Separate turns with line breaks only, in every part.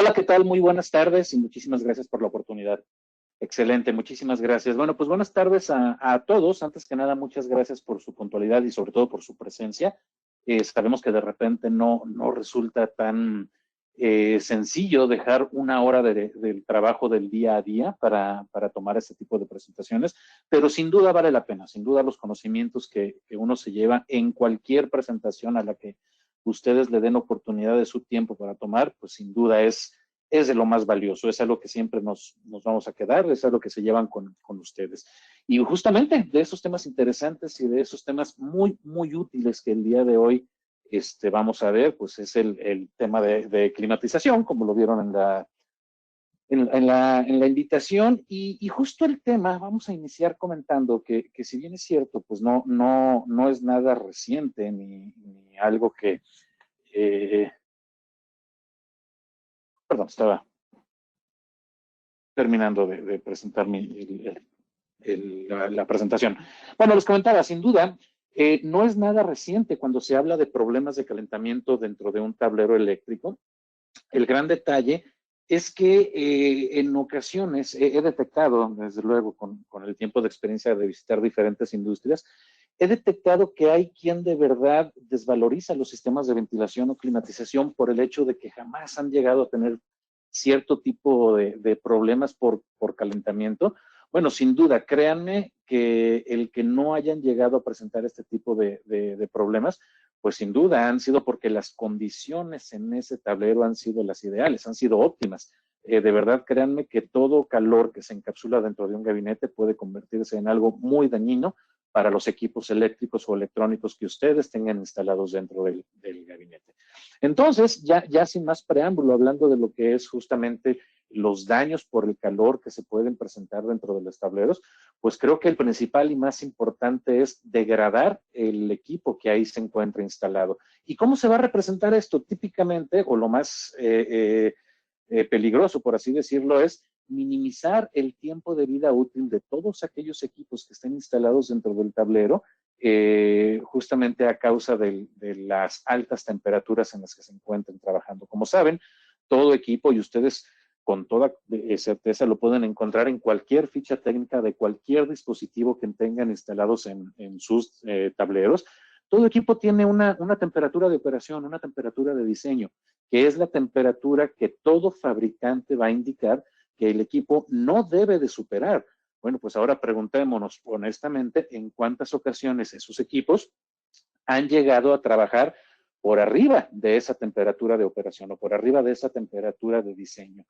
Hola, ¿qué tal? Muy buenas tardes y muchísimas gracias por la oportunidad. Excelente, muchísimas gracias. Bueno, pues buenas tardes a todos. Antes que nada, muchas gracias por su puntualidad y sobre todo por su presencia. Sabemos que de repente no resulta tan sencillo dejar una hora del trabajo del día a día para tomar este tipo de presentaciones, pero sin duda vale la pena. Sin duda los conocimientos que uno se lleva en cualquier presentación a la que ustedes le den oportunidad de su tiempo para tomar, pues sin duda es de lo más valioso, es algo que siempre nos vamos a quedar, es algo que se llevan con ustedes. Y justamente de esos temas interesantes y de esos temas muy útiles que el día de hoy vamos a ver, pues es el tema de climatización, como lo vieron en la invitación. Y justo el tema, vamos a iniciar comentando que si bien es cierto, pues no es nada reciente ni algo que... perdón, estaba terminando de presentar la presentación. Bueno, les comentaba, sin duda, no es nada reciente cuando se habla de problemas de calentamiento dentro de un tablero eléctrico. El gran detalle es que en ocasiones he detectado, desde luego, con el tiempo de experiencia de visitar diferentes industrias, he detectado que hay quien de verdad desvaloriza los sistemas de ventilación o climatización por el hecho de que jamás han llegado a tener cierto tipo de problemas por calentamiento. Bueno, sin duda, créanme que el que no hayan llegado a presentar este tipo de problemas, pues sin duda han sido porque las condiciones en ese tablero han sido las ideales, han sido óptimas. De verdad, créanme que todo calor que se encapsula dentro de un gabinete puede convertirse en algo muy dañino para los equipos eléctricos o electrónicos que ustedes tengan instalados dentro del gabinete. Entonces, ya sin más preámbulo, hablando de lo que es justamente los daños por el calor que se pueden presentar dentro de los tableros, pues creo que el principal y más importante es degradar el equipo que ahí se encuentra instalado. ¿Y cómo se va a representar esto? Típicamente, o lo más peligroso, por así decirlo, es minimizar el tiempo de vida útil de todos aquellos equipos que estén instalados dentro del tablero, justamente a causa de las altas temperaturas en las que se encuentran trabajando. Como saben, todo equipo, y ustedes con toda certeza lo pueden encontrar en cualquier ficha técnica de cualquier dispositivo que tengan instalados en sus tableros, todo equipo tiene una temperatura de operación, una temperatura de diseño, que es la temperatura que todo fabricante va a indicar que el equipo no debe de superar. Bueno, pues ahora preguntémonos honestamente en cuántas ocasiones esos equipos han llegado a trabajar por arriba de esa temperatura de operación o por arriba de esa temperatura de diseño.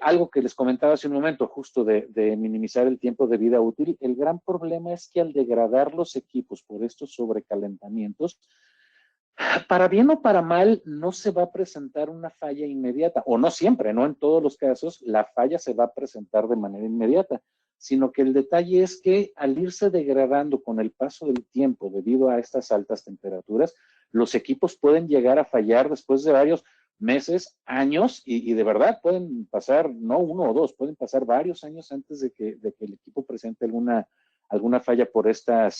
Algo que les comentaba hace un momento, justo de minimizar el tiempo de vida útil, el gran problema es que al degradar los equipos por estos sobrecalentamientos, para bien o para mal, no se va a presentar una falla inmediata, o no siempre, no en todos los casos, la falla se va a presentar de manera inmediata, sino que el detalle es que al irse degradando con el paso del tiempo debido a estas altas temperaturas, los equipos pueden llegar a fallar después de varios meses, años, y de verdad pueden pasar, no uno o dos, pueden pasar varios años antes de que el equipo presente alguna falla por estar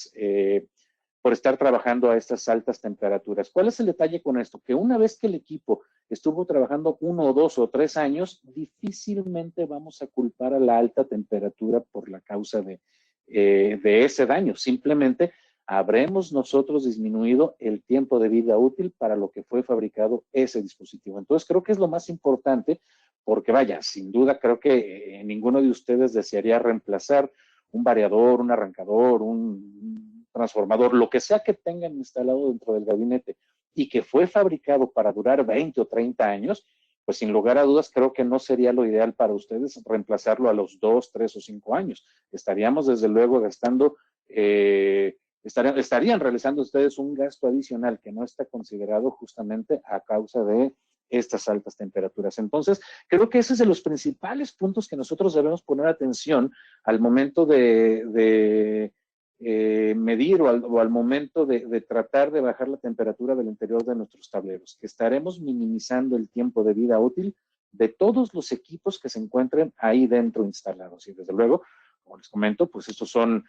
trabajando a estas altas temperaturas. ¿Cuál es el detalle con esto? Que una vez que el equipo estuvo trabajando 1 o 2 o 3 años, difícilmente vamos a culpar a la alta temperatura por la causa de ese daño. Simplemente habremos nosotros disminuido el tiempo de vida útil para lo que fue fabricado ese dispositivo. Entonces, creo que es lo más importante porque, vaya, sin duda creo que ninguno de ustedes desearía reemplazar un variador, un arrancador, un transformador, lo que sea que tengan instalado dentro del gabinete y que fue fabricado para durar 20 o 30 años, pues sin lugar a dudas creo que no sería lo ideal para ustedes reemplazarlo a los 2, 3 o 5 años. Estaríamos desde luego gastando, estarían realizando ustedes un gasto adicional que no está considerado justamente a causa de estas altas temperaturas. Entonces, creo que ese es de los principales puntos que nosotros debemos poner atención al momento de medir o al momento de tratar de bajar la temperatura del interior de nuestros tableros, que estaremos minimizando el tiempo de vida útil de todos los equipos que se encuentren ahí dentro instalados. Y desde luego, como les comento, pues estos son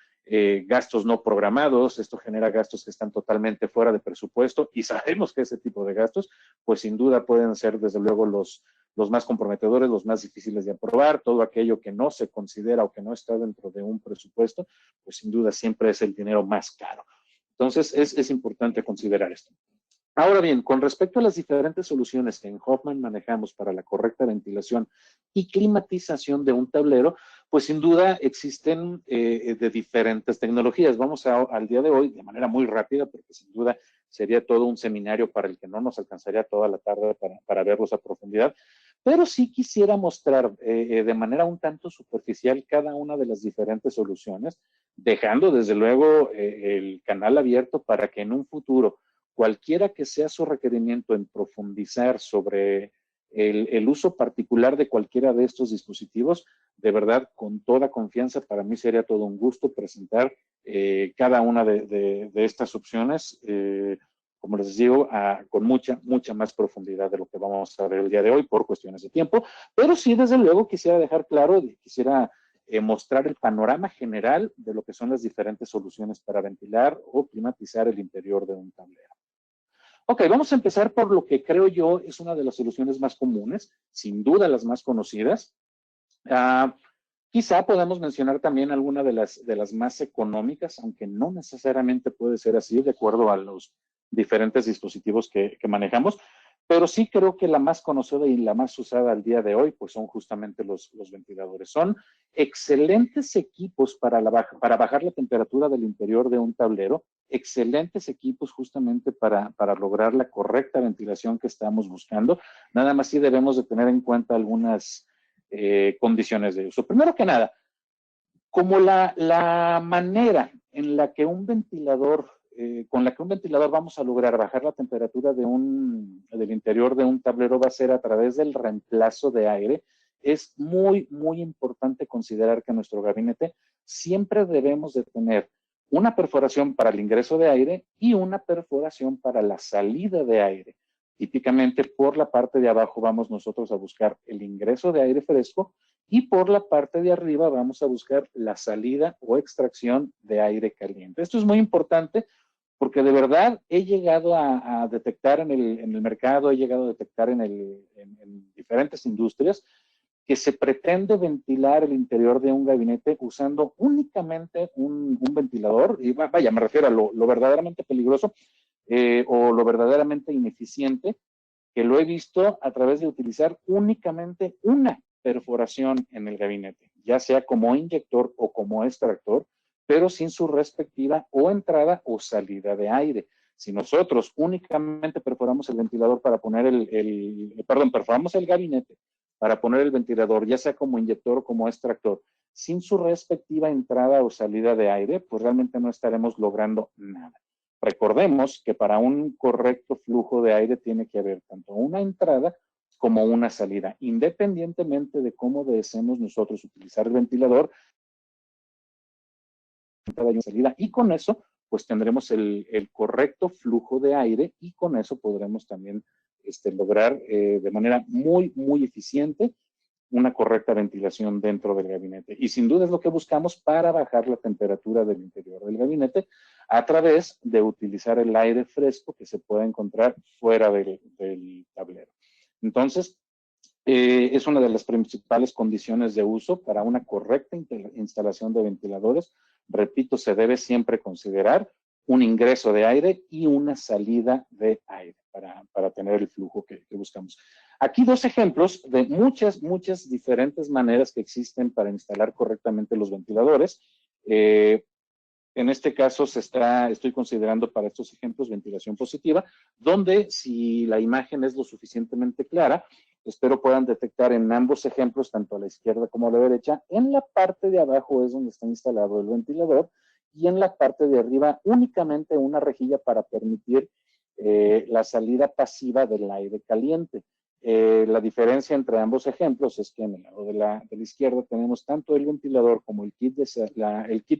gastos no programados, esto genera gastos que están totalmente fuera de presupuesto y sabemos que ese tipo de gastos, pues sin duda pueden ser desde luego los más comprometedores, los más difíciles de aprobar, todo aquello que no se considera o que no está dentro de un presupuesto, pues sin duda siempre es el dinero más caro. Entonces, es importante considerar esto. Ahora bien, con respecto a las diferentes soluciones que en Hoffman manejamos para la correcta ventilación y climatización de un tablero, pues sin duda existen de diferentes tecnologías. Vamos al día de hoy, de manera muy rápida, porque sin duda sería todo un seminario para el que no nos alcanzaría toda la tarde para verlos a profundidad, pero sí quisiera mostrar de manera un tanto superficial cada una de las diferentes soluciones, dejando desde luego el canal abierto para que en un futuro cualquiera que sea su requerimiento en profundizar sobre el uso particular de cualquiera de estos dispositivos, de verdad, con toda confianza, para mí sería todo un gusto presentar cada una de estas opciones, como les digo, con mucha más profundidad de lo que vamos a ver el día de hoy por cuestiones de tiempo, pero sí, desde luego, quisiera dejar claro, quisiera mostrar el panorama general de lo que son las diferentes soluciones para ventilar o climatizar el interior de un tablero. Ok, vamos a empezar por lo que creo yo es una de las soluciones más comunes, sin duda las más conocidas. Quizá podamos mencionar también alguna de las más económicas, aunque no necesariamente puede ser así de acuerdo a los diferentes dispositivos que manejamos, pero sí creo que la más conocida y la más usada al día de hoy, pues son justamente los ventiladores. Son excelentes equipos para bajar la temperatura del interior de un tablero, excelentes equipos justamente para lograr la correcta ventilación que estamos buscando. Nada más sí debemos de tener en cuenta algunas condiciones de uso. Primero que nada, como la manera en la que un ventilador, con la que un ventilador vamos a lograr bajar la temperatura del interior de un tablero va a ser a través del reemplazo de aire, es muy importante considerar que en nuestro gabinete siempre debemos de tener una perforación para el ingreso de aire y una perforación para la salida de aire. Típicamente por la parte de abajo vamos nosotros a buscar el ingreso de aire fresco y por la parte de arriba vamos a buscar la salida o extracción de aire caliente. Esto es muy importante porque de verdad he llegado a detectar en el mercado, he llegado a detectar en diferentes industrias que se pretende ventilar el interior de un gabinete usando únicamente un ventilador, y vaya, me refiero a lo verdaderamente peligroso o lo verdaderamente ineficiente, que lo he visto a través de utilizar únicamente una perforación en el gabinete, ya sea como inyector o como extractor, pero sin su respectiva o entrada o salida de aire. Si nosotros únicamente perforamos el ventilador para poner perforamos el gabinete para poner el ventilador, ya sea como inyector o como extractor, sin su respectiva entrada o salida de aire, pues realmente no estaremos logrando nada. Recordemos que para un correcto flujo de aire tiene que haber tanto una entrada como una salida, independientemente de cómo deseemos nosotros utilizar el ventilador, entrada y una salida, y con eso pues tendremos el correcto flujo de aire y con eso podremos también lograr de manera muy eficiente una correcta ventilación dentro del gabinete. Y sin duda es lo que buscamos para bajar la temperatura del interior del gabinete a través de utilizar el aire fresco que se pueda encontrar fuera del tablero. Entonces, es una de las principales condiciones de uso para una correcta instalación de ventiladores. Repito, se debe siempre considerar un ingreso de aire y una salida de aire para tener el flujo que buscamos. Aquí dos ejemplos de muchas diferentes maneras que existen para instalar correctamente los ventiladores. En este caso estoy considerando para estos ejemplos ventilación positiva, donde si la imagen es lo suficientemente clara, espero puedan detectar en ambos ejemplos, tanto a la izquierda como a la derecha, en la parte de abajo es donde está instalado el ventilador y en la parte de arriba únicamente una rejilla para permitir la salida pasiva del aire caliente. La diferencia entre ambos ejemplos es que en el lado de la izquierda tenemos tanto el ventilador como el kit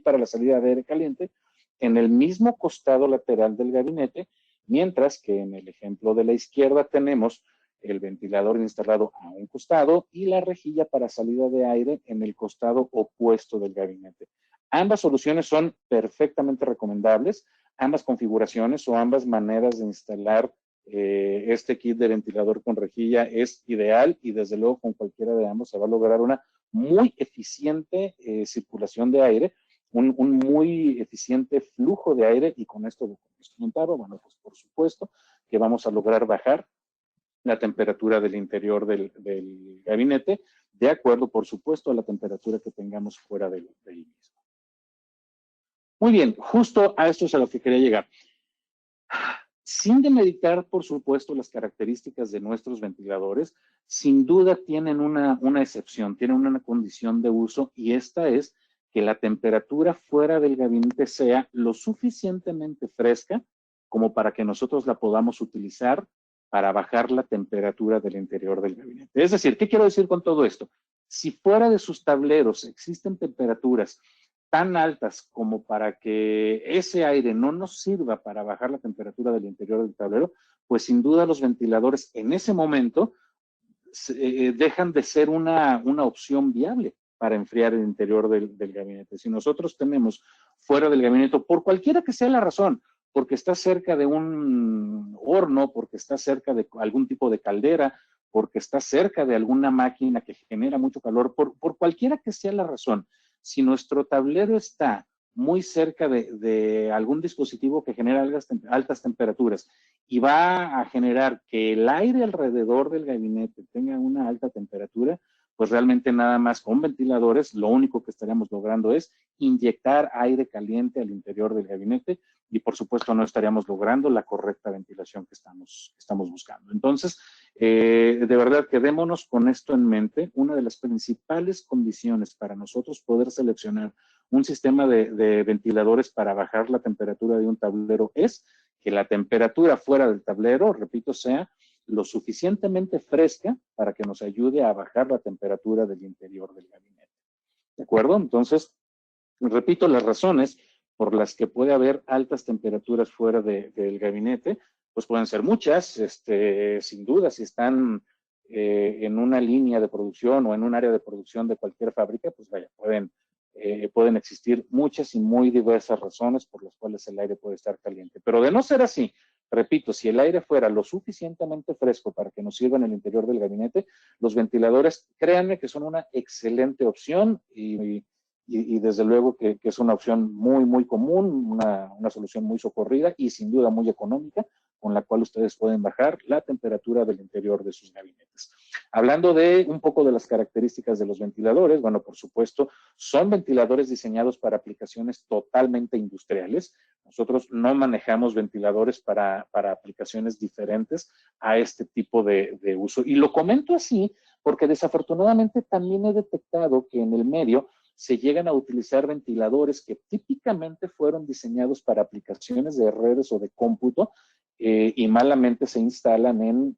para la salida de aire caliente en el mismo costado lateral del gabinete, mientras que en el ejemplo de la izquierda tenemos el ventilador instalado a un costado y la rejilla para salida de aire en el costado opuesto del gabinete. Ambas soluciones son perfectamente recomendables, ambas configuraciones o ambas maneras de instalar este kit de ventilador con rejilla es ideal y desde luego con cualquiera de ambos se va a lograr una muy eficiente circulación de aire, un muy eficiente flujo de aire y con esto lo comentaba, bueno, pues por supuesto que vamos a lograr bajar la temperatura del interior del gabinete, de acuerdo, por supuesto, a la temperatura que tengamos fuera del mismo. Muy bien, justo a esto es a lo que quería llegar. Sin demeritar, por supuesto, las características de nuestros ventiladores, sin duda tienen una excepción, tienen una condición de uso y esta es que la temperatura fuera del gabinete sea lo suficientemente fresca como para que nosotros la podamos utilizar para bajar la temperatura del interior del gabinete. Es decir, ¿qué quiero decir con todo esto? Si fuera de sus tableros existen temperaturas tan altas como para que ese aire no nos sirva para bajar la temperatura del interior del tablero, pues sin duda los ventiladores en ese momento dejan de ser una opción viable para enfriar el interior del gabinete. Si nosotros tenemos fuera del gabinete, por cualquiera que sea la razón, porque está cerca de un horno, porque está cerca de algún tipo de caldera, porque está cerca de alguna máquina que genera mucho calor, por cualquiera que sea la razón, si nuestro tablero está muy cerca de algún dispositivo que genera altas temperaturas y va a generar que el aire alrededor del gabinete tenga una alta temperatura, pues realmente nada más con ventiladores, lo único que estaríamos logrando es inyectar aire caliente al interior del gabinete y por supuesto no estaríamos logrando la correcta ventilación que estamos buscando. Entonces, de verdad, quedémonos con esto en mente. Una de las principales condiciones para nosotros poder seleccionar un sistema de ventiladores para bajar la temperatura de un tablero es que la temperatura fuera del tablero, repito, sea lo suficientemente fresca para que nos ayude a bajar la temperatura del interior del gabinete. ¿De acuerdo? Entonces, repito, las razones por las que puede haber altas temperaturas fuera del gabinete, pues pueden ser muchas, sin duda, si están en una línea de producción o en un área de producción de cualquier fábrica, pues vaya, pueden existir muchas y muy diversas razones por las cuales el aire puede estar caliente. Pero de no ser así, repito, si el aire fuera lo suficientemente fresco para que nos sirva en el interior del gabinete, los ventiladores, créanme que son una excelente opción y desde luego que es una opción muy, muy común, una solución muy socorrida y sin duda muy económica, con la cual ustedes pueden bajar la temperatura del interior de sus gabinetes. Hablando de un poco de las características de los ventiladores, bueno, por supuesto, son ventiladores diseñados para aplicaciones totalmente industriales. Nosotros no manejamos ventiladores para aplicaciones diferentes a este tipo de uso. Y lo comento así porque desafortunadamente también he detectado que en el medio se llegan a utilizar ventiladores que típicamente fueron diseñados para aplicaciones de redes o de cómputo y malamente se instalan en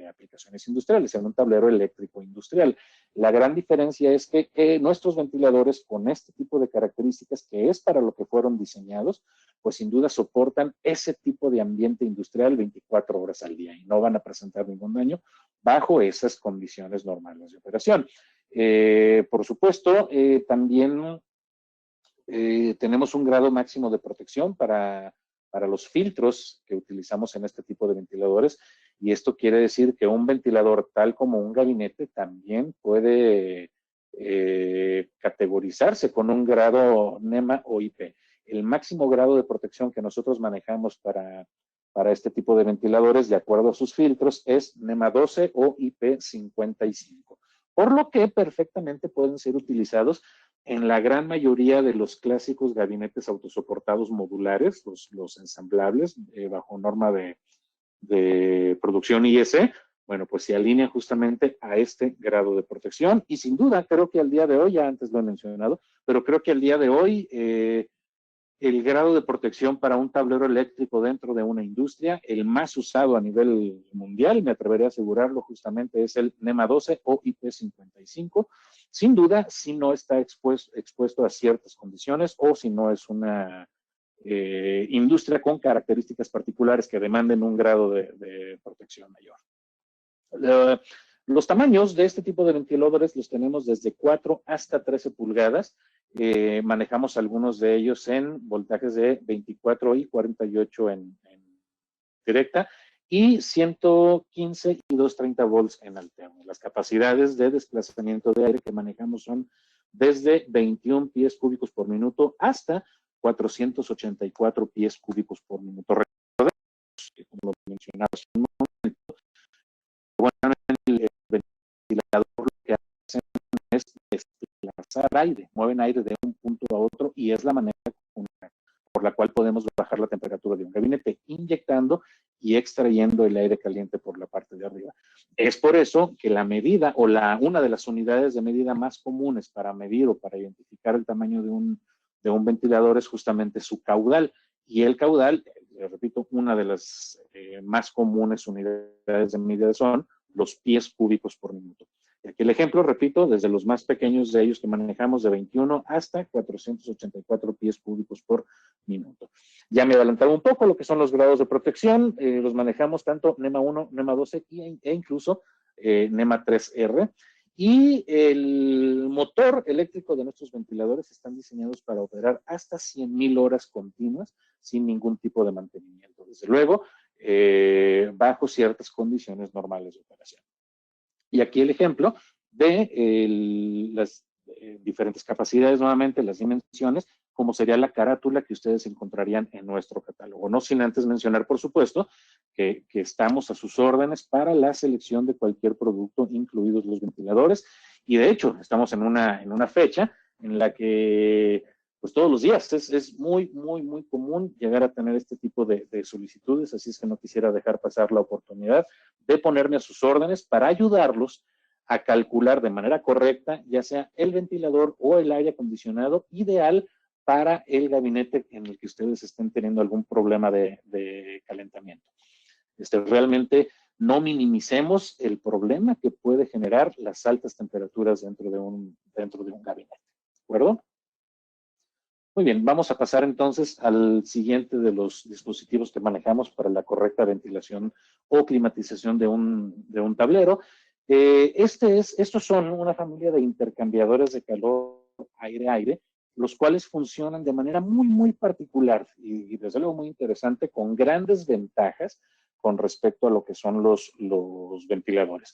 aplicaciones industriales, en un tablero eléctrico industrial. La gran diferencia es que nuestros ventiladores con este tipo de características, que es para lo que fueron diseñados, pues sin duda soportan ese tipo de ambiente industrial 24 horas al día y no van a presentar ningún daño bajo esas condiciones normales de operación. Por supuesto, también tenemos un grado máximo de protección para los filtros que utilizamos en este tipo de ventiladores y esto quiere decir que un ventilador tal como un gabinete también puede categorizarse con un grado NEMA o IP. El máximo grado de protección que nosotros manejamos para este tipo de ventiladores, de acuerdo a sus filtros, es NEMA 12 o IP 55. Por lo que perfectamente pueden ser utilizados en la gran mayoría de los clásicos gabinetes autosoportados modulares, los ensamblables, bajo norma de producción IEC, bueno, pues se alinea justamente a este grado de protección y sin duda creo que al día de hoy, ya antes lo he mencionado, pero creo que al día de hoy el grado de protección para un tablero eléctrico dentro de una industria, el más usado a nivel mundial, me atreveré a asegurarlo justamente, es el NEMA 12 o IP55. Sin duda, si no está expuesto a ciertas condiciones o si no es una industria con características particulares que demanden un grado de protección mayor. Los tamaños de este tipo de ventiladores los tenemos desde 4 hasta 13 pulgadas. Manejamos algunos de ellos en voltajes de 24 y 48 en directa y 115 y 230 volts en alterno. Las capacidades de desplazamiento de aire que manejamos son desde 21 pies cúbicos por minuto hasta 484 pies cúbicos por minuto. Recordemos que, como lo mencionaba hace un momento, bueno, el ventilador lo que hacen es desplazar aire, mueven aire de un punto a otro y es la manera por la cual podemos bajar la temperatura de un gabinete, inyectando y extrayendo el aire caliente por la parte de arriba. Es por eso que la medida o una de las unidades de medida más comunes para medir o para identificar el tamaño de un ventilador es justamente su caudal. Y el caudal, les repito, una de las más comunes unidades de medida son los pies cúbicos por minuto. Y aquí el ejemplo, repito, desde los más pequeños de ellos que manejamos de 21 hasta 484 pies cúbicos por minuto. Ya me adelantaba un poco lo que son los grados de protección, los manejamos tanto NEMA 1, NEMA 12 e incluso NEMA 3R. Y el motor eléctrico de nuestros ventiladores están diseñados para operar hasta 100,000 horas continuas sin ningún tipo de mantenimiento. Desde luego, bajo ciertas condiciones normales de operación. Y aquí el ejemplo de las diferentes capacidades, nuevamente las dimensiones, como sería la carátula que ustedes encontrarían en nuestro catálogo. No sin antes mencionar, por supuesto, que estamos a sus órdenes para la selección de cualquier producto, incluidos los ventiladores. Y de hecho, estamos en una fecha en la que, pues todos los días, es muy, muy, muy común llegar a tener este tipo de solicitudes, así es que no quisiera dejar pasar la oportunidad de ponerme a sus órdenes para ayudarlos a calcular de manera correcta, ya sea el ventilador o el aire acondicionado ideal para el gabinete en el que ustedes estén teniendo algún problema de calentamiento. Realmente no minimicemos el problema que puede generar las altas temperaturas dentro de un gabinete. ¿De acuerdo? Muy bien, vamos a pasar entonces al siguiente de los dispositivos que manejamos para la correcta ventilación o climatización de un tablero. Estos son una familia de intercambiadores de calor aire-aire, los cuales funcionan de manera muy, muy particular y desde luego muy interesante, con grandes ventajas con respecto a lo que son los ventiladores.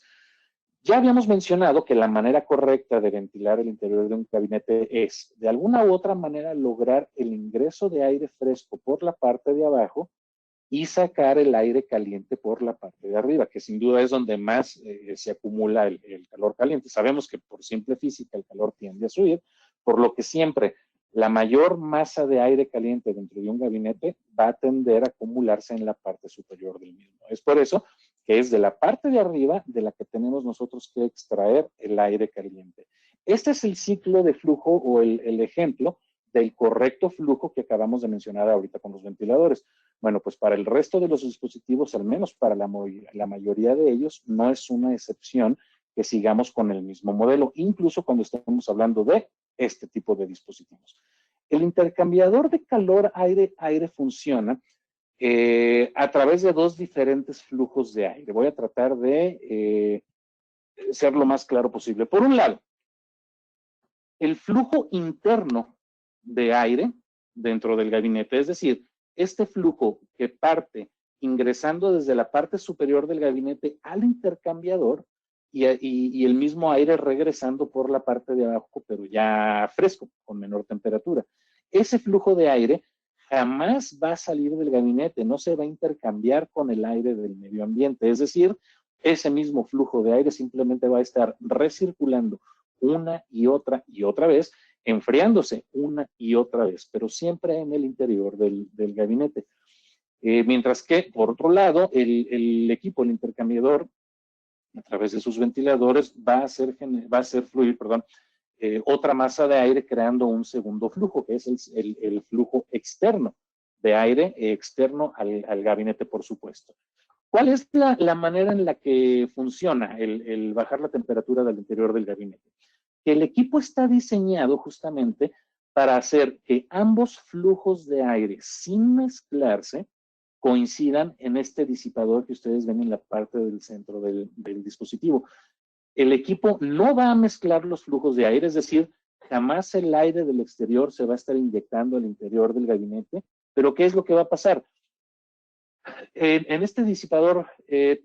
Ya habíamos mencionado que la manera correcta de ventilar el interior de un gabinete es, de alguna u otra manera, lograr el ingreso de aire fresco por la parte de abajo y sacar el aire caliente por la parte de arriba, que sin duda es donde más se acumula el calor caliente. Sabemos que por simple física el calor tiende a subir, por lo que siempre la mayor masa de aire caliente dentro de un gabinete va a tender a acumularse en la parte superior del mismo. Es por eso que es de la parte de arriba de la que tenemos nosotros que extraer el aire caliente. Este es el ciclo de flujo o el ejemplo del correcto flujo que acabamos de mencionar ahorita con los ventiladores. Bueno, pues para el resto de los dispositivos, al menos para la mayoría de ellos, no es una excepción que sigamos con el mismo modelo, incluso cuando estamos hablando de este tipo de dispositivos. El intercambiador de calor aire-aire funciona a través de dos diferentes flujos de aire. Voy a tratar de ser lo más claro posible. Por un lado, el flujo interno de aire dentro del gabinete, es decir, este flujo que parte ingresando desde la parte superior del gabinete al intercambiador y el mismo aire regresando por la parte de abajo, pero ya fresco, con menor temperatura. Ese flujo de aire jamás va a salir del gabinete, no se va a intercambiar con el aire del medio ambiente. Es decir, ese mismo flujo de aire simplemente va a estar recirculando una y otra vez, enfriándose una y otra vez, pero siempre en el interior del gabinete. Mientras que, por otro lado, el equipo, el intercambiador, a través de sus ventiladores, va a hacer fluir, otra masa de aire creando un segundo flujo, que es el flujo externo de aire, externo al gabinete, por supuesto. ¿Cuál es la manera en la que funciona el bajar la temperatura del interior del gabinete? Que el equipo está diseñado justamente para hacer que ambos flujos de aire, sin mezclarse, coincidan en este disipador que ustedes ven en la parte del centro del dispositivo. El equipo no va a mezclar los flujos de aire, es decir, jamás el aire del exterior se va a estar inyectando al interior del gabinete, pero ¿qué es lo que va a pasar? En este disipador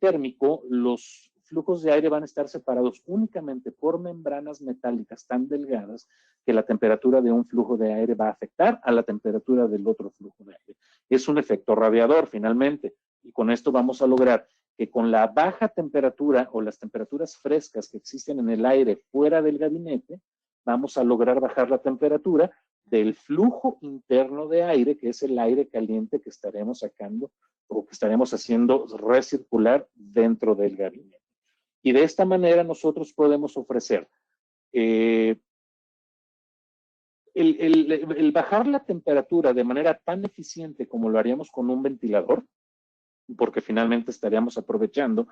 térmico, los flujos de aire van a estar separados únicamente por membranas metálicas tan delgadas que la temperatura de un flujo de aire va a afectar a la temperatura del otro flujo de aire. Es un efecto radiador, finalmente, y con esto vamos a lograr que con la baja temperatura o las temperaturas frescas que existen en el aire fuera del gabinete, vamos a lograr bajar la temperatura del flujo interno de aire, que es el aire caliente que estaremos sacando o que estaremos haciendo recircular dentro del gabinete. Y de esta manera nosotros podemos ofrecer el bajar la temperatura de manera tan eficiente como lo haríamos con un ventilador, porque finalmente estaríamos aprovechando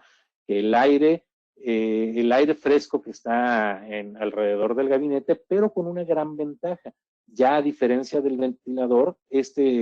que el aire fresco que está alrededor del gabinete, pero con una gran ventaja. Ya a diferencia del ventilador,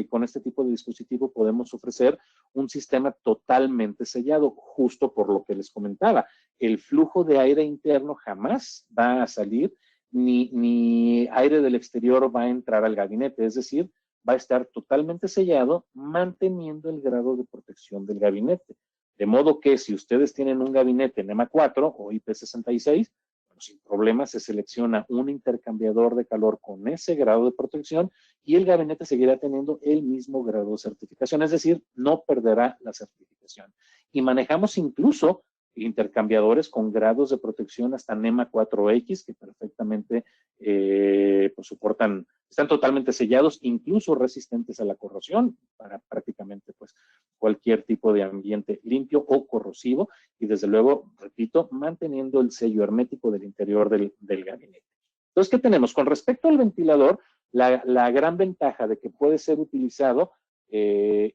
con este tipo de dispositivo podemos ofrecer un sistema totalmente sellado, justo por lo que les comentaba. El flujo de aire interno jamás va a salir, ni aire del exterior va a entrar al gabinete, es decir, va a estar totalmente sellado, manteniendo el grado de protección del gabinete. De modo que si ustedes tienen un gabinete NEMA 4 o IP66, bueno, sin problema se selecciona un intercambiador de calor con ese grado de protección y el gabinete seguirá teniendo el mismo grado de certificación, es decir, no perderá la certificación. Y manejamos incluso intercambiadores con grados de protección hasta NEMA 4X que perfectamente pues soportan, están totalmente sellados, incluso resistentes a la corrosión para prácticamente pues cualquier tipo de ambiente limpio o corrosivo y desde luego, repito, manteniendo el sello hermético del interior del gabinete. Entonces, ¿qué tenemos? Con respecto al ventilador, la gran ventaja de que puede ser utilizado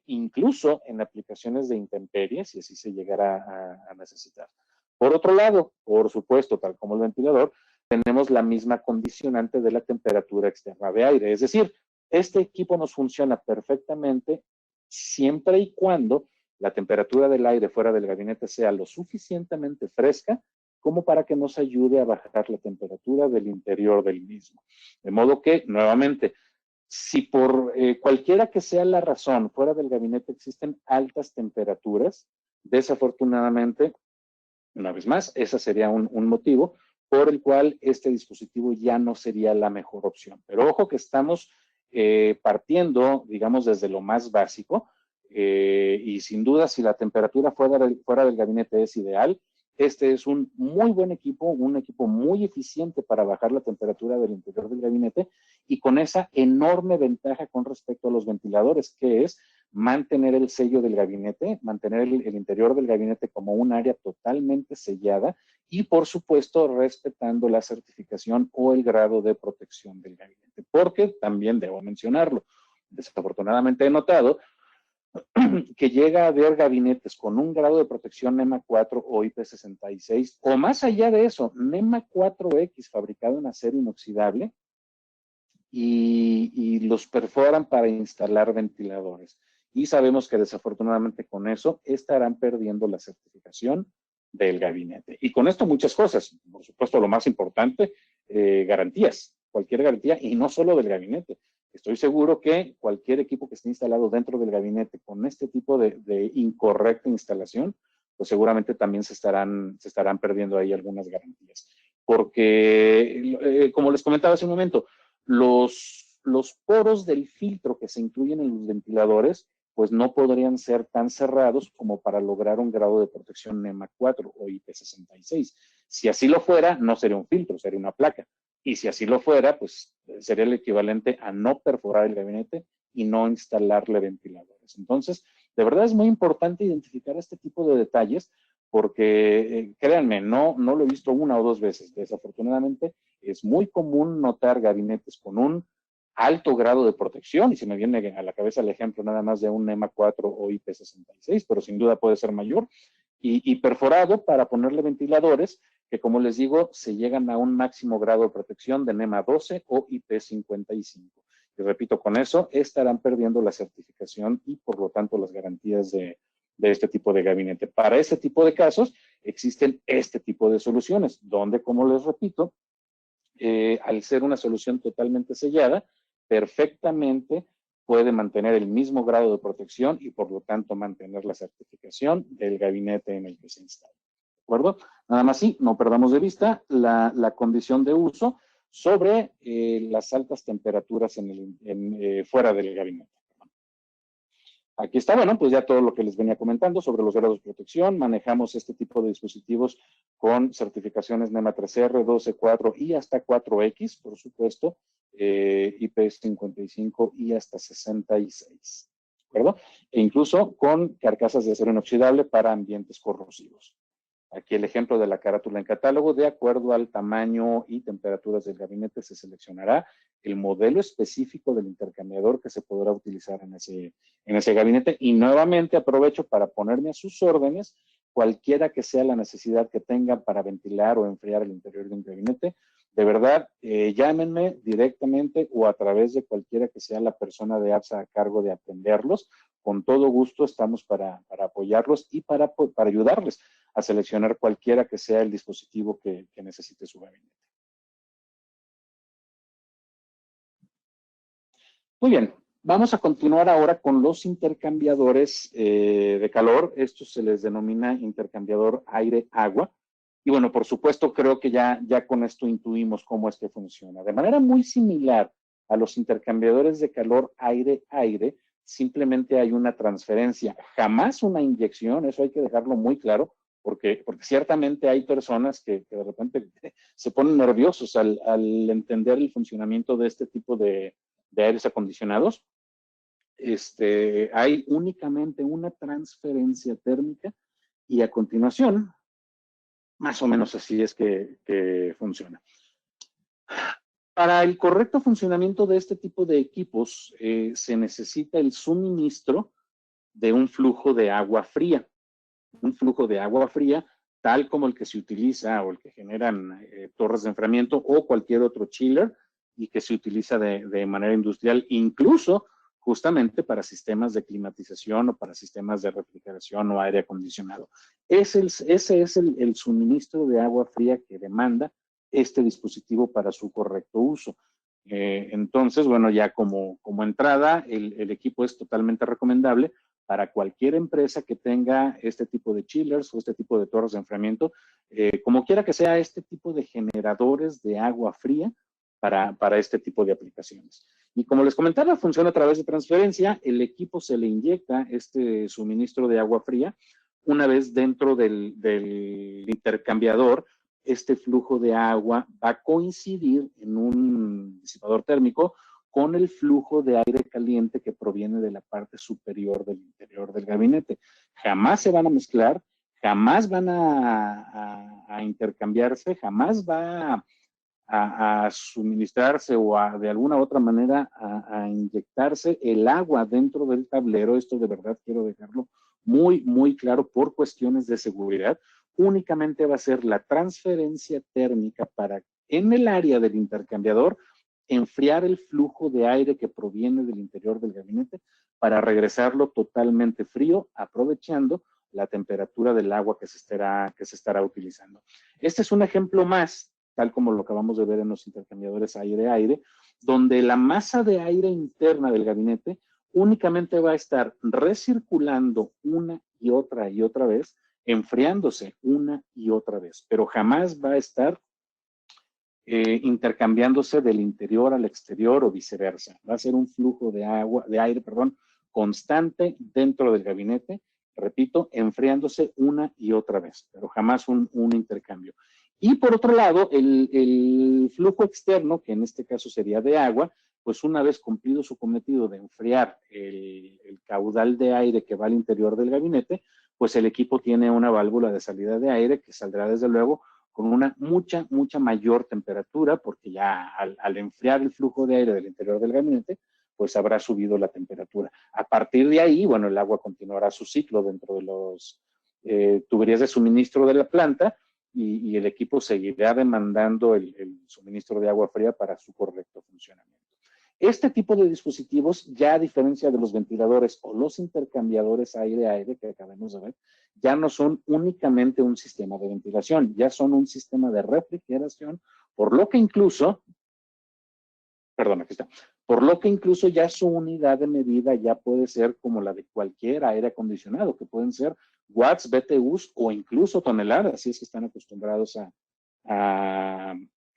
incluso en aplicaciones de intemperies, si así se llegara a necesitar. Por otro lado, por supuesto, tal como el ventilador, tenemos la misma condicionante de la temperatura externa de aire. Es decir, este equipo nos funciona perfectamente siempre y cuando la temperatura del aire fuera del gabinete sea lo suficientemente fresca como para que nos ayude a bajar la temperatura del interior del mismo. De modo que, nuevamente, si por cualquiera que sea la razón fuera del gabinete existen altas temperaturas, desafortunadamente, una vez más, ese sería un motivo por el cual este dispositivo ya no sería la mejor opción. Pero ojo que estamos partiendo, digamos, desde lo más básico y sin duda si la temperatura fuera del gabinete es ideal, este es un muy buen equipo, un equipo muy eficiente para bajar la temperatura del interior del gabinete y con esa enorme ventaja con respecto a los ventiladores, que es mantener el sello del gabinete, mantener el interior del gabinete como un área totalmente sellada y, por supuesto, respetando la certificación o el grado de protección del gabinete. Porque también debo mencionarlo, desafortunadamente he notado que llega a haber gabinetes con un grado de protección NEMA 4 o IP66 o más allá de eso, NEMA 4X fabricado en acero inoxidable y los perforan para instalar ventiladores. Y sabemos que desafortunadamente con eso estarán perdiendo la certificación del gabinete. Y con esto muchas cosas, por supuesto lo más importante, garantías, cualquier garantía y no solo del gabinete. Estoy seguro que cualquier equipo que esté instalado dentro del gabinete con este tipo de incorrecta instalación, pues seguramente también se estarán perdiendo ahí algunas garantías. Porque, como les comentaba hace un momento, los poros del filtro que se incluyen en los ventiladores pues no podrían ser tan cerrados como para lograr un grado de protección NEMA 4 o IP66. Si así lo fuera, no sería un filtro, sería una placa. Y si así lo fuera, pues sería el equivalente a no perforar el gabinete y no instalarle ventiladores. Entonces, de verdad es muy importante identificar este tipo de detalles porque, créanme, no lo he visto una o dos veces. Desafortunadamente, es muy común notar gabinetes con un alto grado de protección, y se me viene a la cabeza el ejemplo nada más de un NEMA 4 o IP66, pero sin duda puede ser mayor, y perforado para ponerle ventiladores que, como les digo, se llegan a un máximo grado de protección de NEMA 12 o IP55. Y repito, con eso estarán perdiendo la certificación y por lo tanto las garantías de este tipo de gabinete. Para este tipo de casos existen este tipo de soluciones, donde, como les repito, al ser una solución totalmente sellada, perfectamente puede mantener el mismo grado de protección y por lo tanto mantener la certificación del gabinete en el que se instala. ¿De acuerdo? Nada más sí, no perdamos de vista la condición de uso sobre las altas temperaturas fuera del gabinete. Aquí está, bueno, pues ya todo lo que les venía comentando sobre los grados de protección. Manejamos este tipo de dispositivos con certificaciones NEMA 3R, 12, 4 y hasta 4X, por supuesto, IP55 y hasta 66, ¿de acuerdo? E incluso con carcasas de acero inoxidable para ambientes corrosivos. Aquí el ejemplo de la carátula en catálogo, de acuerdo al tamaño y temperaturas del gabinete, se seleccionará el modelo específico del intercambiador que se podrá utilizar en ese gabinete. Y nuevamente aprovecho para ponerme a sus órdenes, cualquiera que sea la necesidad que tengan para ventilar o enfriar el interior de un gabinete. De verdad, llámenme directamente o a través de cualquiera que sea la persona de APSA a cargo de atenderlos. Con todo gusto estamos para apoyarlos y para ayudarles a seleccionar cualquiera que sea el dispositivo que necesite su gabinete. Muy bien, vamos a continuar ahora con los intercambiadores de calor. Esto se les denomina intercambiador aire-agua. Y bueno, por supuesto, creo que ya con esto intuimos cómo es que funciona. De manera muy similar a los intercambiadores de calor aire-aire, simplemente hay una transferencia, jamás una inyección, eso hay que dejarlo muy claro, porque ciertamente hay personas que de repente se ponen nerviosos al entender el funcionamiento de este tipo de aires acondicionados. Hay únicamente una transferencia térmica y a continuación, más o menos así es que funciona. Para el correcto funcionamiento de este tipo de equipos, se necesita el suministro de un flujo de agua fría. Un flujo de agua fría, tal como el que se utiliza o el que generan torres de enfriamiento o cualquier otro chiller y que se utiliza de manera industrial, incluso justamente para sistemas de climatización o para sistemas de refrigeración o aire acondicionado. Ese es el suministro de agua fría que demanda este dispositivo para su correcto uso. Entonces, bueno, ya como entrada, el equipo es totalmente recomendable para cualquier empresa que tenga este tipo de chillers o este tipo de torres de enfriamiento, como quiera que sea este tipo de generadores de agua fría para este tipo de aplicaciones. Y como les comentaba, funciona a través de transferencia. El equipo se le inyecta este suministro de agua fría. Una vez dentro del intercambiador, este flujo de agua va a coincidir en un disipador térmico con el flujo de aire caliente que proviene de la parte superior del interior del gabinete. Jamás se van a mezclar, jamás van a intercambiarse, jamás va a suministrarse o de alguna otra manera a inyectarse el agua dentro del tablero. Esto de verdad quiero dejarlo muy, muy claro por cuestiones de seguridad. Únicamente va a ser la transferencia térmica para en el área del intercambiador enfriar el flujo de aire que proviene del interior del gabinete para regresarlo totalmente frío, aprovechando la temperatura del agua que se estará utilizando. Este es un ejemplo más, tal como lo acabamos de ver en los intercambiadores aire-aire, donde la masa de aire interna del gabinete únicamente va a estar recirculando una y otra vez, enfriándose una y otra vez, pero jamás va a estar intercambiándose del interior al exterior o viceversa. Va a ser un flujo de aire, constante dentro del gabinete, repito, enfriándose una y otra vez, pero jamás un intercambio. Y por otro lado, el flujo externo, que en este caso sería de agua, pues una vez cumplido su cometido de enfriar el caudal de aire que va al interior del gabinete, pues el equipo tiene una válvula de salida de aire que saldrá desde luego con una mucha mayor temperatura, porque ya al enfriar el flujo de aire del interior del gabinete, pues habrá subido la temperatura. A partir de ahí, bueno, el agua continuará su ciclo dentro de los tuberías de suministro de la planta y el equipo seguirá demandando el suministro de agua fría para su correcto funcionamiento. Este tipo de dispositivos, ya a diferencia de los ventiladores o los intercambiadores aire-aire que acabamos de ver, ya no son únicamente un sistema de ventilación, ya son un sistema de refrigeración, por lo que incluso, perdón, aquí está, por lo que incluso ya su unidad de medida ya puede ser como la de cualquier aire acondicionado, que pueden ser watts, BTUs o incluso toneladas, si es que están acostumbrados a,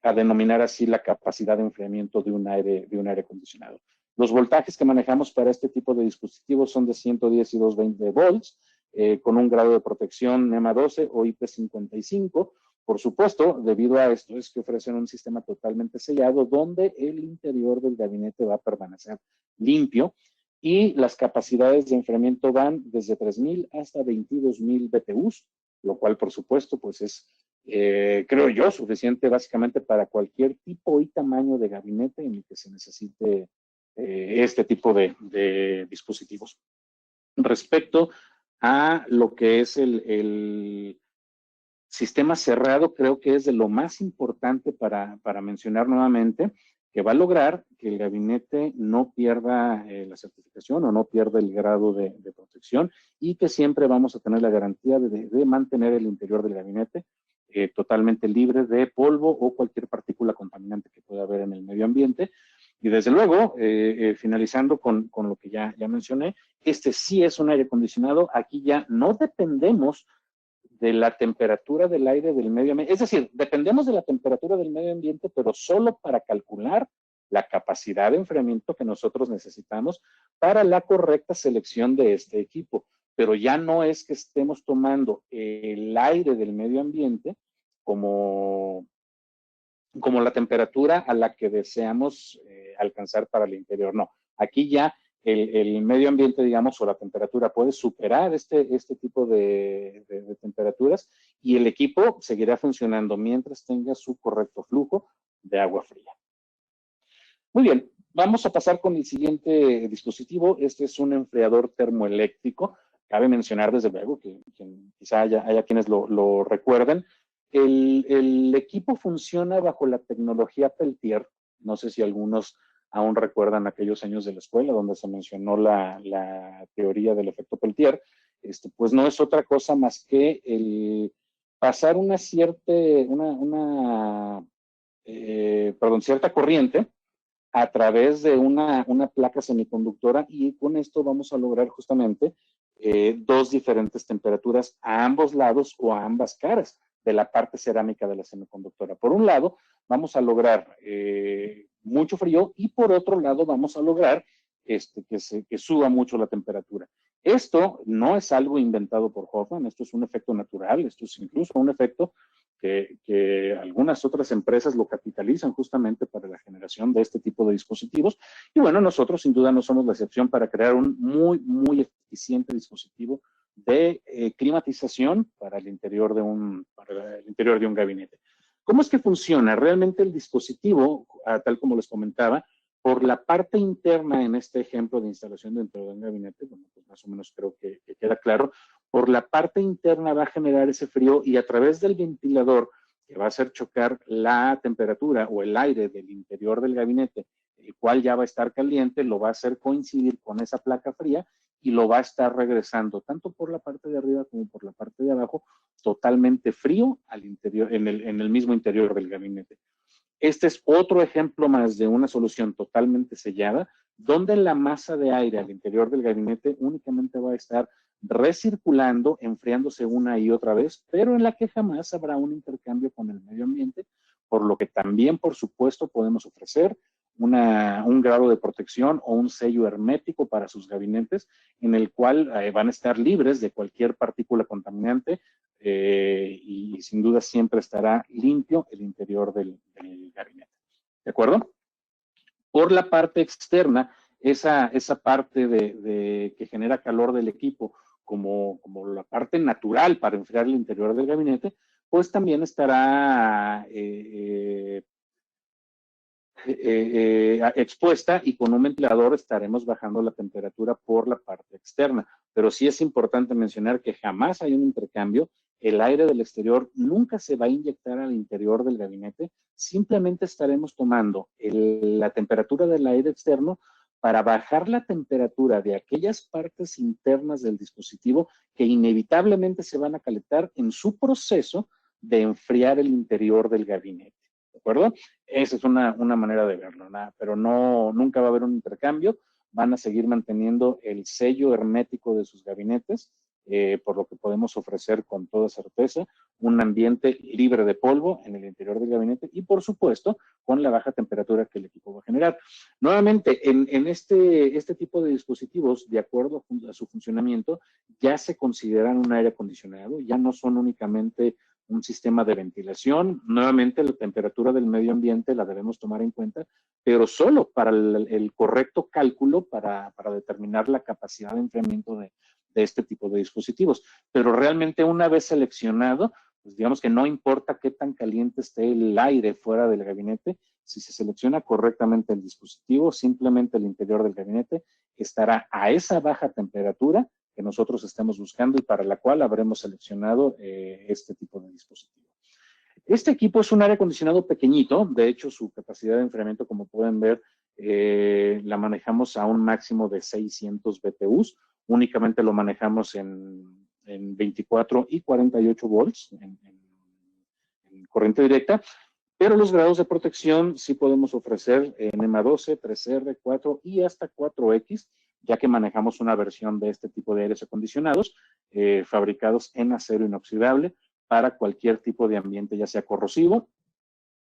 a denominar así la capacidad de enfriamiento de un aire acondicionado. Los voltajes que manejamos para este tipo de dispositivos son de 110 y 220 volts, con un grado de protección NEMA 12 o IP55. Por supuesto, debido a esto es que ofrecen un sistema totalmente sellado donde el interior del gabinete va a permanecer limpio y las capacidades de enfriamiento van desde 3.000 hasta 22.000 BTUs, lo cual por supuesto pues es, creo yo, suficiente básicamente para cualquier tipo y tamaño de gabinete en el que se necesite este tipo de dispositivos. Respecto a lo que es el sistema cerrado, creo que es de lo más importante para mencionar nuevamente, que va a lograr que el gabinete no pierda la certificación o no pierda el grado de protección y que siempre vamos a tener la garantía de mantener el interior del gabinete totalmente libre de polvo o cualquier partícula contaminante que pueda haber en el medio ambiente. Y desde luego, finalizando con lo que ya mencioné, este sí es un aire acondicionado. Aquí ya no dependemos de la temperatura del aire del medio ambiente. Es decir, dependemos de la temperatura del medio ambiente, pero solo para calcular la capacidad de enfriamiento que nosotros necesitamos para la correcta selección de este equipo. Pero ya no es que estemos tomando el aire del medio ambiente como la temperatura a la que deseamos alcanzar para el interior. No, aquí ya el medio ambiente, digamos, o la temperatura puede superar este tipo de temperaturas y el equipo seguirá funcionando mientras tenga su correcto flujo de agua fría. Muy bien, vamos a pasar con el siguiente dispositivo. Este es un enfriador termoeléctrico. Cabe mencionar desde luego que quizá haya quienes lo recuerden. El equipo funciona bajo la tecnología Peltier. No sé si algunos aún recuerdan aquellos años de la escuela donde se mencionó la teoría del efecto Peltier. Pues no es otra cosa más que el pasar cierta corriente a través de una placa semiconductora y con esto vamos a lograr justamente dos diferentes temperaturas a ambos lados o a ambas caras de la parte cerámica de la semiconductora. Por un lado, vamos a lograr mucho frío y por otro lado vamos a lograr que suba mucho la temperatura. Esto no es algo inventado por Hoffman, esto es un efecto natural, esto es incluso un efecto que algunas otras empresas lo capitalizan justamente para la generación de este tipo de dispositivos. Y bueno, nosotros sin duda no somos la excepción para crear un muy, muy eficiente dispositivo de climatización para el interior de un gabinete. ¿Cómo es que funciona? Realmente el dispositivo, tal como les comentaba, por la parte interna en este ejemplo de instalación dentro de un gabinete, bueno, pues más o menos creo que queda claro, por la parte interna va a generar ese frío y a través del ventilador que va a hacer chocar la temperatura o el aire del interior del gabinete, el cual ya va a estar caliente, lo va a hacer coincidir con esa placa fría y lo va a estar regresando tanto por la parte de arriba como por la parte de abajo, totalmente frío al interior, en el mismo interior del gabinete. Este es otro ejemplo más de una solución totalmente sellada, donde la masa de aire al interior del gabinete únicamente va a estar recirculando, enfriándose una y otra vez, pero en la que jamás habrá un intercambio con el medio ambiente, por lo que también, por supuesto, podemos ofrecer un grado de protección o un sello hermético para sus gabinetes, en el cual van a estar libres de cualquier partícula contaminante y sin duda siempre estará limpio el interior del gabinete. ¿De acuerdo? Por la parte externa, esa parte que genera calor del equipo como la parte natural para enfriar el interior del gabinete, pues también estará expuesta y con un ventilador estaremos bajando la temperatura por la parte externa. Pero sí es importante mencionar que jamás hay un intercambio. El aire del exterior nunca se va a inyectar al interior del gabinete. Simplemente estaremos tomando la temperatura del aire externo para bajar la temperatura de aquellas partes internas del dispositivo que inevitablemente se van a calentar en su proceso de enfriar el interior del gabinete. ¿de acuerdo? Esa es una manera de verlo, ¿no? Pero no, nunca va a haber un intercambio, van a seguir manteniendo el sello hermético de sus gabinetes, por lo que podemos ofrecer con toda certeza un ambiente libre de polvo en el interior del gabinete y, por supuesto, con la baja temperatura que el equipo va a generar. Nuevamente, en este tipo de dispositivos, de acuerdo a su funcionamiento, ya se consideran un aire acondicionado, ya no son únicamente un sistema de ventilación. Nuevamente, la temperatura del medio ambiente la debemos tomar en cuenta, pero solo para el correcto cálculo para determinar la capacidad de enfriamiento de este tipo de dispositivos. Pero realmente una vez seleccionado, pues digamos que no importa qué tan caliente esté el aire fuera del gabinete, si se selecciona correctamente el dispositivo, simplemente el interior del gabinete estará a esa baja temperatura que nosotros estemos buscando y para la cual habremos seleccionado este tipo de dispositivo. Este equipo es un aire acondicionado pequeñito, de hecho su capacidad de enfriamiento, como pueden ver, la manejamos a un máximo de 600 BTUs, únicamente lo manejamos en 24 y 48 volts en corriente directa, pero los grados de protección sí podemos ofrecer en EMA 12, 3R, 4 y hasta 4X, ya que manejamos una versión de este tipo de aires acondicionados fabricados en acero inoxidable para cualquier tipo de ambiente, ya sea corrosivo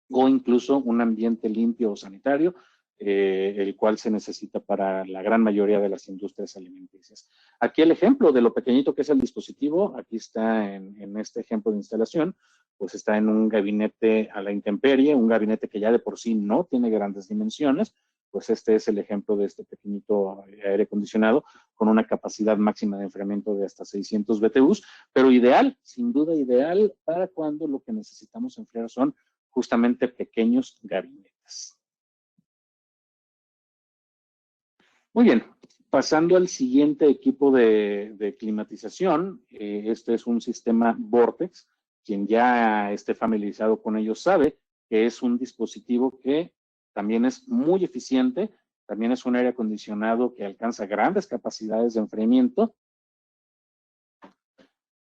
o incluso un ambiente limpio o sanitario, el cual se necesita para la gran mayoría de las industrias alimenticias. Aquí el ejemplo de lo pequeñito que es el dispositivo, aquí está en este ejemplo de instalación, pues está en un gabinete a la intemperie, un gabinete que ya de por sí no tiene grandes dimensiones, pues este es el ejemplo de este pequeñito aire acondicionado con una capacidad máxima de enfriamiento de hasta 600 BTUs, pero ideal, sin duda ideal para cuando lo que necesitamos enfriar son justamente pequeños gabinetes. Muy bien, pasando al siguiente equipo de climatización, este es un sistema Vortex. Quien ya esté familiarizado con ellos sabe que es un dispositivo que también es muy eficiente, también es un aire acondicionado que alcanza grandes capacidades de enfriamiento,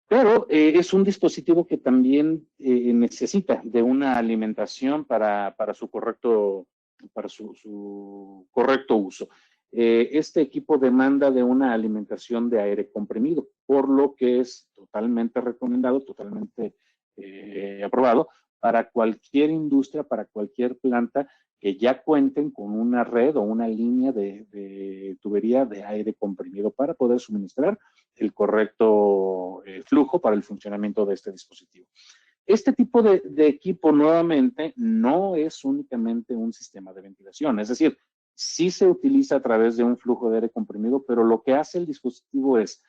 pero es un dispositivo que también necesita de una alimentación para su correcto uso. Este equipo demanda de una alimentación de aire comprimido, por lo que es totalmente recomendado, totalmente aprobado para cualquier industria, para cualquier planta que ya cuenten con una red o una línea de tubería de aire comprimido para poder suministrar el correcto flujo para el funcionamiento de este dispositivo. Este tipo de equipo nuevamente no es únicamente un sistema de ventilación, es decir, sí se utiliza a través de un flujo de aire comprimido, pero lo que hace el dispositivo es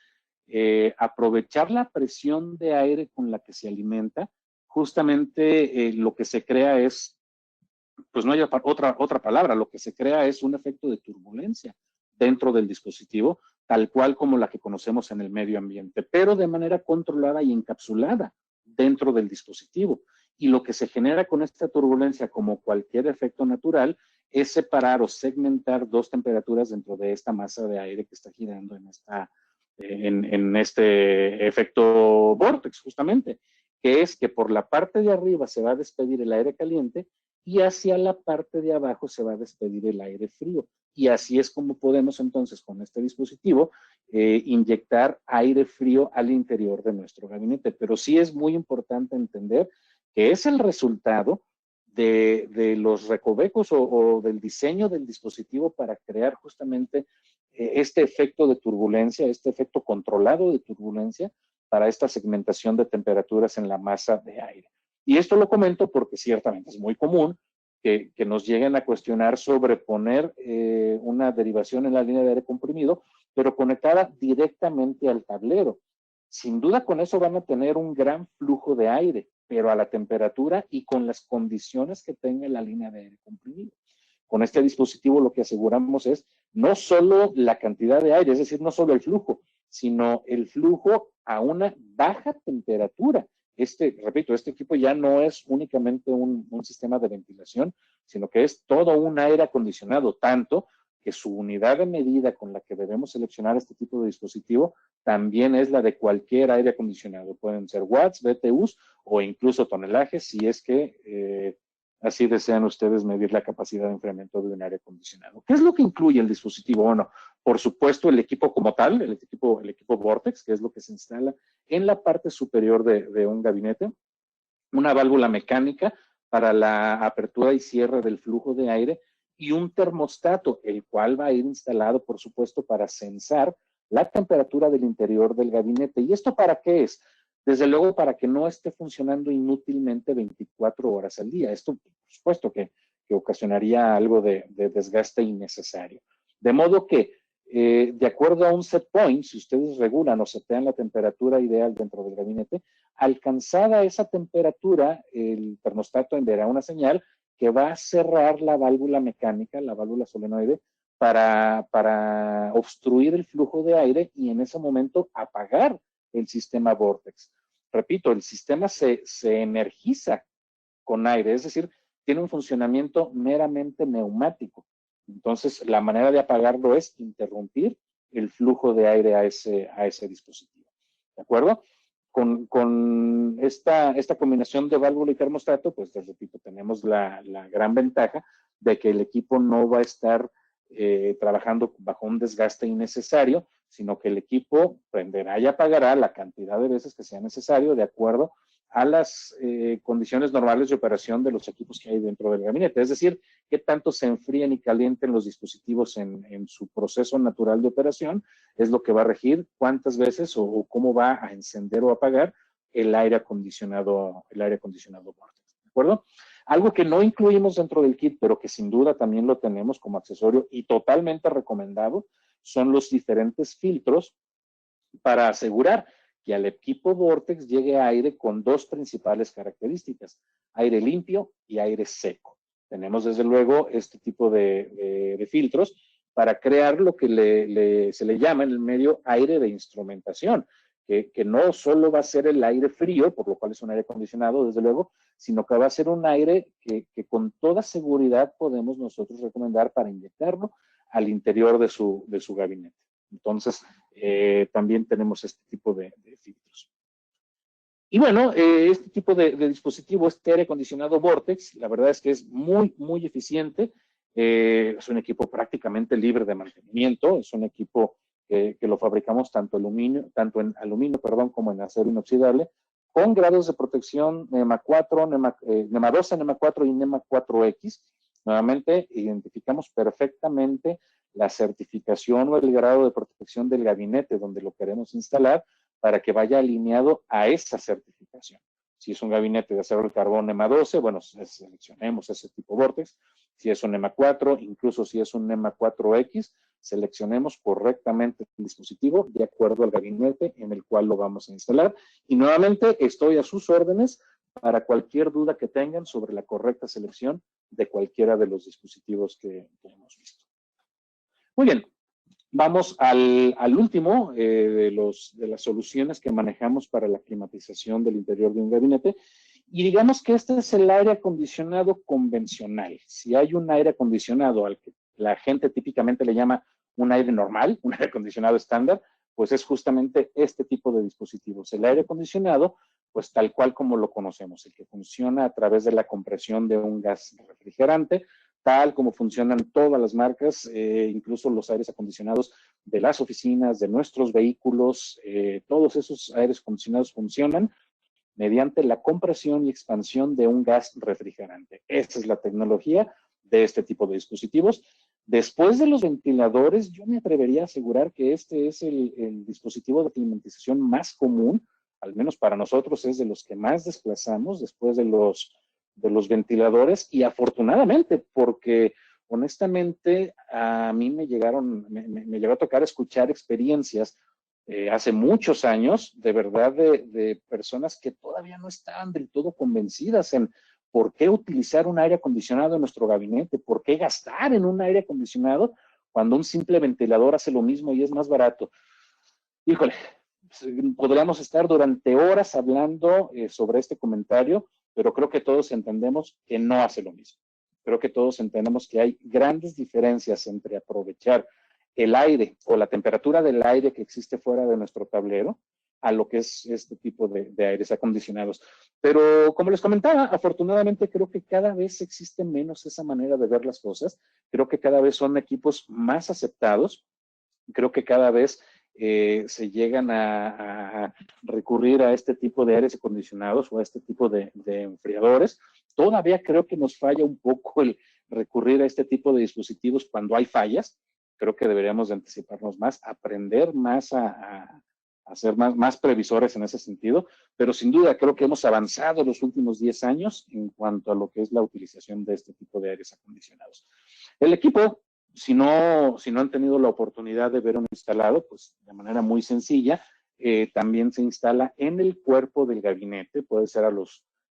aprovechar la presión de aire con la que se alimenta. Justamente lo que se crea es, pues no hay otra palabra, lo que se crea es un efecto de turbulencia dentro del dispositivo, tal cual como la que conocemos en el medio ambiente, pero de manera controlada y encapsulada dentro del dispositivo. Y lo que se genera con esta turbulencia, como cualquier efecto natural, es separar o segmentar dos temperaturas dentro de esta masa de aire que está girando en este efecto vórtex, justamente, que es que por la parte de arriba se va a despedir el aire caliente y hacia la parte de abajo se va a despedir el aire frío. Y así es como podemos entonces con este dispositivo inyectar aire frío al interior de nuestro gabinete. Pero sí es muy importante entender que es el resultado de los recovecos o del diseño del dispositivo para crear justamente este efecto de turbulencia, este efecto controlado de turbulencia para esta segmentación de temperaturas en la masa de aire. Y esto lo comento porque ciertamente es muy común que nos lleguen a cuestionar sobre poner una derivación en la línea de aire comprimido, pero conectada directamente al tablero. Sin duda con eso van a tener un gran flujo de aire, pero a la temperatura y con las condiciones que tenga la línea de aire comprimido. Con este dispositivo lo que aseguramos es no solo la cantidad de aire, es decir, no solo el flujo, sino el flujo a una baja temperatura. Repito, este equipo ya no es únicamente un sistema de ventilación, sino que es todo un aire acondicionado, tanto que su unidad de medida con la que debemos seleccionar este tipo de dispositivo también es la de cualquier aire acondicionado. Pueden ser watts, BTUs o incluso tonelajes si es que así desean ustedes medir la capacidad de enfriamiento de un aire acondicionado. ¿Qué es lo que incluye el dispositivo? Bueno, por supuesto el equipo como tal, el equipo Vortex, que es lo que se instala en la parte superior de un gabinete, una válvula mecánica para la apertura y cierre del flujo de aire y un termostato, el cual va a ir instalado, por supuesto, para censar la temperatura del interior del gabinete. ¿Y esto para qué es? Desde luego para que no esté funcionando inútilmente 24 horas al día. Esto, por supuesto, que ocasionaría algo de desgaste innecesario. De modo que, de acuerdo a un set point, si ustedes regulan o setean la temperatura ideal dentro del gabinete, alcanzada esa temperatura, el termostato enviará una señal que va a cerrar la válvula mecánica, la válvula solenoide, para obstruir el flujo de aire y en ese momento apagar el sistema Vortex. Repito, el sistema se energiza con aire, es decir, tiene un funcionamiento meramente neumático. Entonces, la manera de apagarlo es interrumpir el flujo de aire a ese dispositivo. ¿De acuerdo? Con esta combinación de válvula y termostato, pues les repito, tenemos la gran ventaja de que el equipo no va a estar trabajando bajo un desgaste innecesario, sino que el equipo prenderá y apagará la cantidad de veces que sea necesario de acuerdo a las condiciones normales de operación de los equipos que hay dentro del gabinete. Es decir, qué tanto se enfríen y calienten los dispositivos en su proceso natural de operación es lo que va a regir cuántas veces o cómo va a encender o apagar el aire acondicionado Vortex. ¿De acuerdo? Algo que no incluimos dentro del kit, pero que sin duda también lo tenemos como accesorio y totalmente recomendado, son los diferentes filtros para asegurar que al equipo Vortex llegue aire con dos principales características, aire limpio y aire seco. Tenemos desde luego este tipo de filtros para crear lo que se le llama en el medio aire de instrumentación, que no solo va a ser el aire frío, por lo cual es un aire acondicionado, desde luego, sino que va a ser un aire que con toda seguridad podemos nosotros recomendar para inyectarlo al interior de su gabinete. Entonces, también tenemos este tipo de filtros. Y bueno, este tipo de dispositivo, este aire acondicionado Vortex, la verdad es que es muy, muy eficiente. Es un equipo prácticamente libre de mantenimiento. Es un equipo que lo fabricamos tanto en aluminio, como en acero inoxidable, con grados de protección NEMA 4, NEMA 12, NEMA 4 y NEMA 4X. Nuevamente, identificamos perfectamente la certificación o el grado de protección del gabinete donde lo queremos instalar para que vaya alineado a esa certificación. Si es un gabinete de acero de carbón NEMA 12, bueno, seleccionemos ese tipo Vortex. Si es un NEMA 4, incluso si es un NEMA 4X, seleccionemos correctamente el dispositivo de acuerdo al gabinete en el cual lo vamos a instalar. Y nuevamente estoy a sus órdenes para cualquier duda que tengan sobre la correcta selección de cualquiera de los dispositivos que hemos visto. Muy bien, vamos al último de las soluciones que manejamos para la climatización del interior de un gabinete. Y digamos que este es el aire acondicionado convencional. Si hay un aire acondicionado al que la gente típicamente le llama un aire normal, un aire acondicionado estándar, pues es justamente este tipo de dispositivos. El aire acondicionado, pues tal cual como lo conocemos, el que funciona a través de la compresión de un gas refrigerante, tal como funcionan todas las marcas, incluso los aires acondicionados de las oficinas, de nuestros vehículos, todos esos aires acondicionados funcionan mediante la compresión y expansión de un gas refrigerante. Esta es la tecnología de este tipo de dispositivos. Después de los ventiladores, yo me atrevería a asegurar que este es el dispositivo de climatización más común, al menos para nosotros es de los que más desplazamos después de los ventiladores y afortunadamente porque honestamente a mí me llegó a tocar escuchar experiencias hace muchos años, de verdad, de personas que todavía no estaban del todo convencidas en por qué utilizar un aire acondicionado en nuestro gabinete, por qué gastar en un aire acondicionado cuando un simple ventilador hace lo mismo y es más barato. Híjole, podríamos estar durante horas hablando sobre este comentario, pero creo que todos entendemos que no hace lo mismo. Creo que todos entendemos que hay grandes diferencias entre aprovechar el aire o la temperatura del aire que existe fuera de nuestro tablero a lo que es este tipo de aires acondicionados. Pero como les comentaba, afortunadamente creo que cada vez existe menos esa manera de ver las cosas. Creo que cada vez son equipos más aceptados. Creo que cada vez se llegan a recurrir a este tipo de aires acondicionados o a este tipo de enfriadores. Todavía creo que nos falla un poco el recurrir a este tipo de dispositivos cuando hay fallas. Creo que deberíamos de anticiparnos más, aprender más a ser más previsores en ese sentido, pero sin duda creo que hemos avanzado los últimos 10 años en cuanto a lo que es la utilización de este tipo de aires acondicionados. El equipo, si no han tenido la oportunidad de ver uno instalado, pues de manera muy sencilla, también se instala en el cuerpo del gabinete, puede ser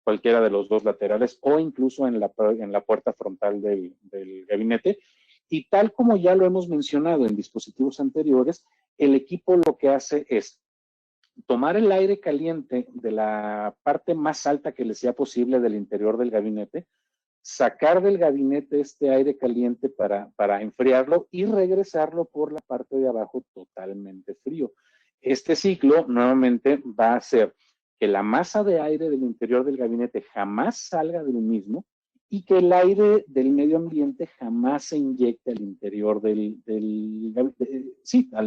cualquiera de los dos laterales o incluso en la puerta frontal del gabinete. Y tal como ya lo hemos mencionado en dispositivos anteriores, el equipo lo que hace es tomar el aire caliente de la parte más alta que le sea posible del interior del gabinete, sacar del gabinete este aire caliente para enfriarlo y regresarlo por la parte de abajo totalmente frío. Este ciclo nuevamente va a hacer que la masa de aire del interior del gabinete jamás salga del mismo y que el aire del medio ambiente jamás se inyecte al interior al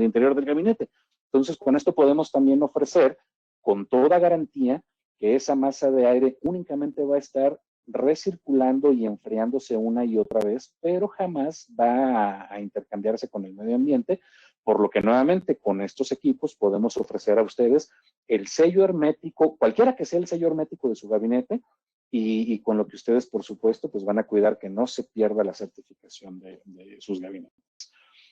interior del gabinete. Entonces, con esto podemos también ofrecer con toda garantía que esa masa de aire únicamente va a estar recirculando y enfriándose una y otra vez, pero jamás va a intercambiarse con el medio ambiente, por lo que nuevamente con estos equipos podemos ofrecer a ustedes el sello hermético, cualquiera que sea el sello hermético de su gabinete, y con lo que ustedes, por supuesto, pues van a cuidar que no se pierda la certificación de sus gabinetes.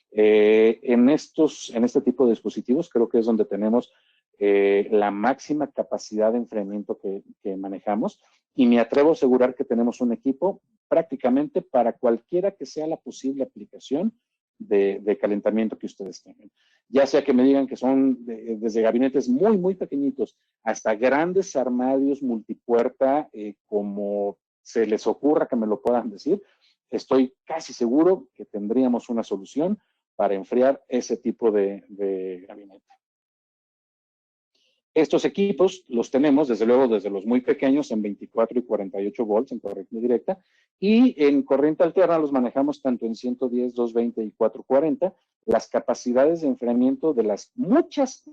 En este tipo de dispositivos creo que es donde tenemos la máxima capacidad de enfriamiento que manejamos, y me atrevo a asegurar que tenemos un equipo prácticamente para cualquiera que sea la posible aplicación de calentamiento que ustedes tengan. Ya sea que me digan que son desde gabinetes muy, muy pequeñitos hasta grandes armarios multipuerta, como se les ocurra que me lo puedan decir, estoy casi seguro que tendríamos una solución para enfriar ese tipo de gabinete. Estos equipos los tenemos, desde luego, desde los muy pequeños en 24 y 48 volts en corriente directa, y en corriente alterna los manejamos tanto en 110, 220 y 440. Las capacidades de enfriamiento de las muchas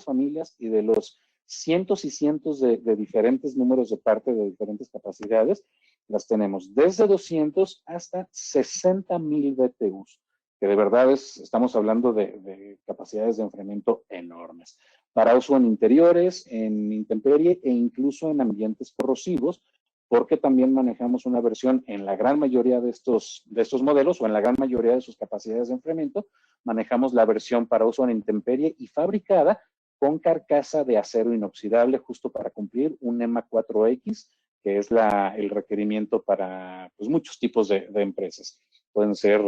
familias y de los cientos y cientos de diferentes números de parte de diferentes capacidades, las tenemos desde 200 hasta 60,000 BTUs, que de verdad estamos hablando de capacidades de enfriamiento enormes, para uso en interiores, en intemperie e incluso en ambientes corrosivos, porque también manejamos una versión en la gran mayoría de estos modelos, o en la gran mayoría de sus capacidades de enfriamiento, manejamos la versión para uso en intemperie y fabricada con carcasa de acero inoxidable, justo para cumplir un EMA 4X, que es el requerimiento para pues, muchos tipos de empresas. Pueden ser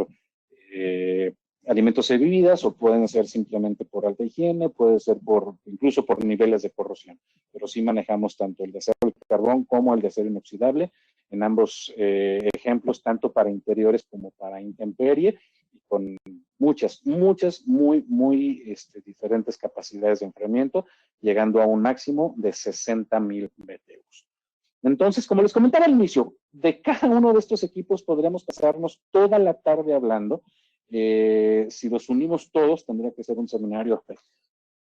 alimentos y bebidas, o pueden ser simplemente por alta higiene, puede ser incluso por niveles de corrosión, pero sí manejamos tanto el de acero de carbón como el de acero inoxidable en ambos ejemplos, tanto para interiores como para intemperie, y con muchas, muy diferentes capacidades de enfriamiento, llegando a un máximo de 60,000 BTUs. Entonces, como les comentaba al inicio, de cada uno de estos equipos podríamos pasarnos toda la tarde hablando. Si los unimos todos, tendría que ser un seminario de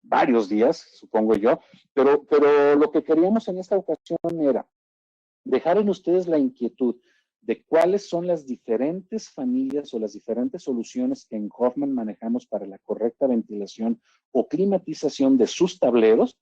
varios días, supongo yo, pero lo que queríamos en esta ocasión era dejar en ustedes la inquietud de cuáles son las diferentes familias o las diferentes soluciones que en Hoffman manejamos para la correcta ventilación o climatización de sus tableros,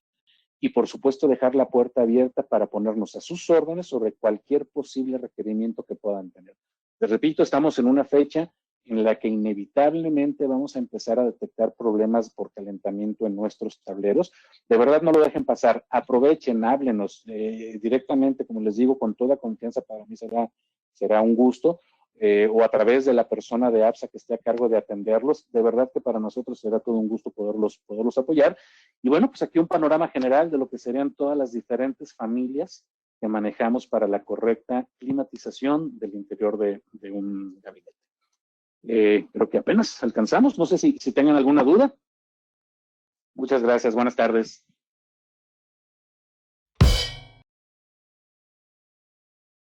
y por supuesto dejar la puerta abierta para ponernos a sus órdenes sobre cualquier posible requerimiento que puedan tener. Les repito, estamos en una fecha en la que inevitablemente vamos a empezar a detectar problemas por calentamiento en nuestros tableros. De verdad, no lo dejen pasar, aprovechen, háblenos directamente, como les digo, con toda confianza. Para mí será un gusto, o a través de la persona de APSA que esté a cargo de atenderlos. De verdad que para nosotros será todo un gusto poderlos apoyar. Y bueno, pues aquí un panorama general de lo que serían todas las diferentes familias que manejamos para la correcta climatización del interior de un gabinete. Creo que apenas alcanzamos. No sé si tengan alguna duda. Muchas gracias. Buenas tardes.